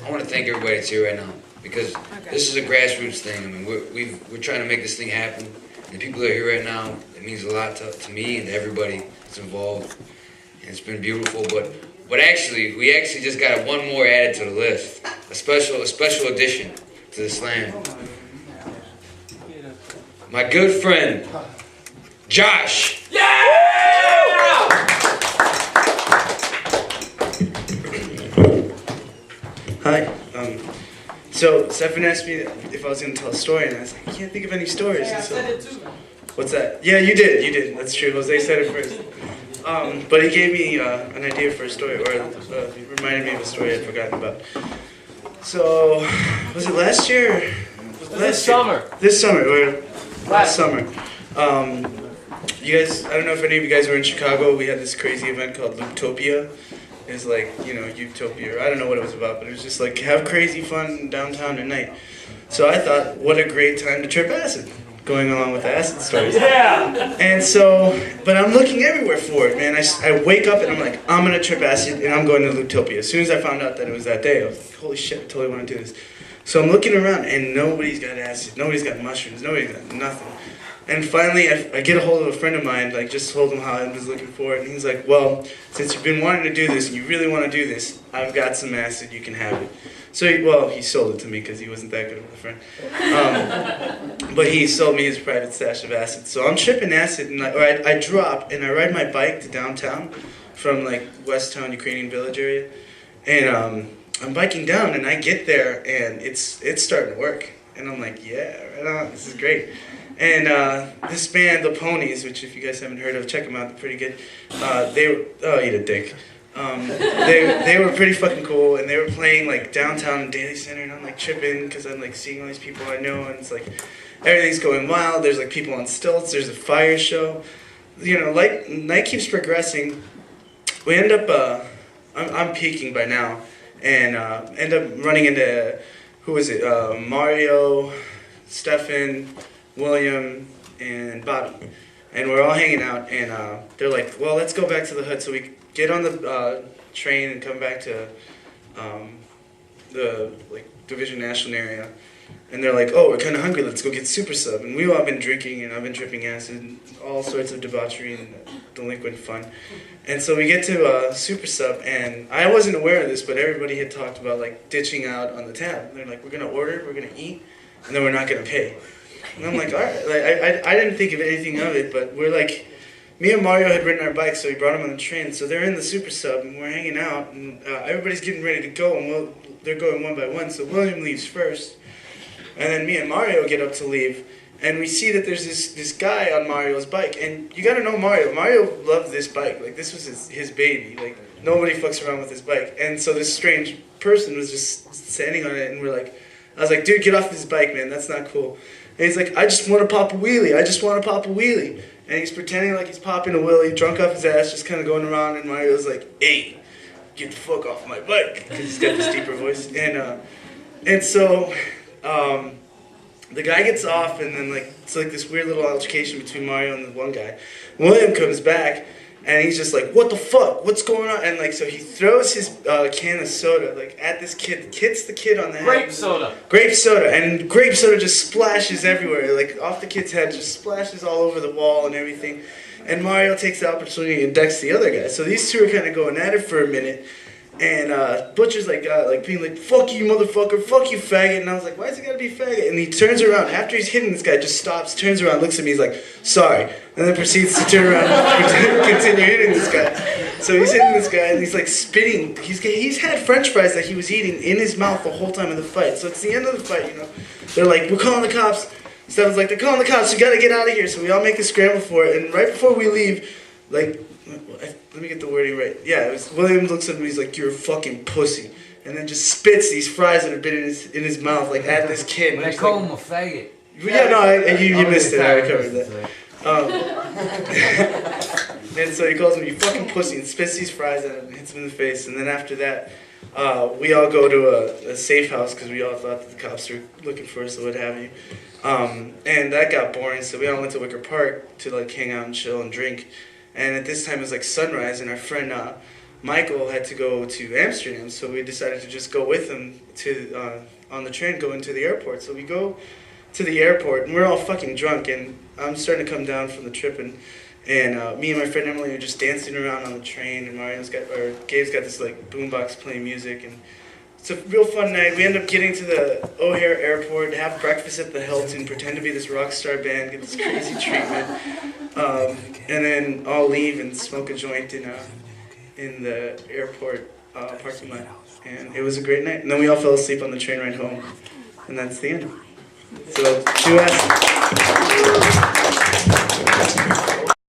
I want to thank everybody that's here right now because this is a grassroots thing. I mean, we're trying to make this thing happen. And the people that are here right now, it means a lot to me and to everybody that's involved. And it's been beautiful. But we actually just got one more added to the list. A special addition to the slam. My good friend, Josh. Yeah! Hi. So Stefan asked me if I was going to tell a story, and I was like, I can't think of any stories. Yeah, I said it too. What's that? Yeah, you did. That's true. Jose said it first. But he gave me an idea for a story, or he reminded me of a story I'd forgotten about. So, was it last year? This summer. This summer, or last summer. You guys, I don't know if any of you guys were in Chicago. We had this crazy event called Looptopia. It was like, Utopia. I don't know what it was about, but it was just like, have crazy fun downtown at night. So I thought, what a great time to trip acid, going along with the acid stories. Yeah! And so, but I'm looking everywhere for it, man. I wake up and I'm like, I'm going to trip acid and I'm going to Looptopia. As soon as I found out that it was that day, I was like, holy shit, I totally want to do this. So I'm looking around and nobody's got acid, nobody's got mushrooms, nobody's got nothing. And finally, I get a hold of a friend of mine, like just told him how I was looking for it, and he's like, well, since you've been wanting to do this, and you really want to do this, I've got some acid, you can have it. So, he sold it to me because he wasn't that good of a friend. But he sold me his private stash of acid. So I'm tripping acid, and I drop, and I ride my bike to downtown from like West Town, Ukrainian Village area, and I'm biking down, and I get there, and it's starting to work. And I'm like, yeah, right on, this is great. And this band, The Ponies, which if you guys haven't heard of, check them out, they're pretty good. They were, oh, eat a dick. They were pretty fucking cool, and they were playing like downtown in Daly Center, and I'm like tripping because I'm like seeing all these people I know, and it's like everything's going wild. There's like people on stilts, there's a fire show. Like night keeps progressing. We end up, I'm peaking by now, and end up running into, who was it, Mario, Stefan, William, and Bobby, and we're all hanging out, and they're like, well, let's go back to the hood. So we get on the train and come back to the Division National area, and they're like, oh, we're kind of hungry, let's go get Super Sub. And we've all been drinking, and I've been tripping acid, all sorts of debauchery and delinquent fun. And so we get to Super Sub, and I wasn't aware of this, but everybody had talked about like ditching out on the tab. And they're like, we're gonna order, we're gonna eat, and then we're not gonna pay. And I'm like, all right. Like, I didn't think of anything of it, but we're like, me and Mario had ridden our bikes, so we brought him on the train. So they're in the Super Sub, and we're hanging out, and everybody's getting ready to go, and they're going one by one. So William leaves first, and then me and Mario get up to leave, and we see that there's this guy on Mario's bike. And you gotta know Mario. Mario loved this bike. Like, this was his baby. Like, nobody fucks around with his bike. And so this strange person was just standing on it, and I was like, dude, get off this bike, man. That's not cool. And he's like, I just want to pop a wheelie. I just want to pop a wheelie. And he's pretending like he's popping a wheelie, drunk off his ass, just kind of going around. And Mario's like, hey, get the fuck off my bike. Because he's got this deeper voice. And so the guy gets off, and then it's like this weird little altercation between Mario and the one guy. William comes back, and he's just like, what the fuck? What's going on? And so he throws his can of soda at this kid, hits the kid on the head. Grape soda. Grape soda. And grape soda just splashes everywhere. Like, off the kid's head, just splashes all over the wall and everything. And Mario takes the opportunity and decks the other guy. So these two are kind of going at it for a minute. And Butcher's being like, fuck you, motherfucker, fuck you, faggot. And I was like, why is it gotta be faggot? And he turns around, after he's hitting this guy, just stops, turns around, looks at me, he's like, sorry. And then proceeds to turn around and continue hitting this guy. So he's hitting this guy, and he's like spitting. He's had french fries that he was eating in his mouth the whole time of the fight. So it's the end of the fight, They're like, we're calling the cops. Stefan's like, they're calling the cops, you gotta get out of here. So we all make a scramble for it, and right before we leave, let me get the wording right. Yeah, William looks at him, he's like, you're a fucking pussy. And then just spits these fries that have been in his mouth, at this kid. They call him a faggot. Yeah, no, you missed it, I covered that. And so he calls him, you fucking pussy, and spits these fries at him and hits him in the face. And then after that, we all go to a safe house because we all thought that the cops were looking for us or what have you. And that got boring, so we all went to Wicker Park to hang out and chill and drink. And at this time it was sunrise, and our friend Michael had to go to Amsterdam, so we decided to just go with him to on the train, go into the airport. So we go to the airport, and we're all fucking drunk, and I'm starting to come down from the trip, and me and my friend Emily are just dancing around on the train, and Gabe's got this like boombox playing music, and it's a real fun night. We end up getting to the O'Hare Airport, have breakfast at the Hilton, pretend to be this rock star band, get this crazy treatment, and then all leave and smoke a joint in the airport parking lot. And it was a great night. And then we all fell asleep on the train ride home, and that's the end. So, 2S.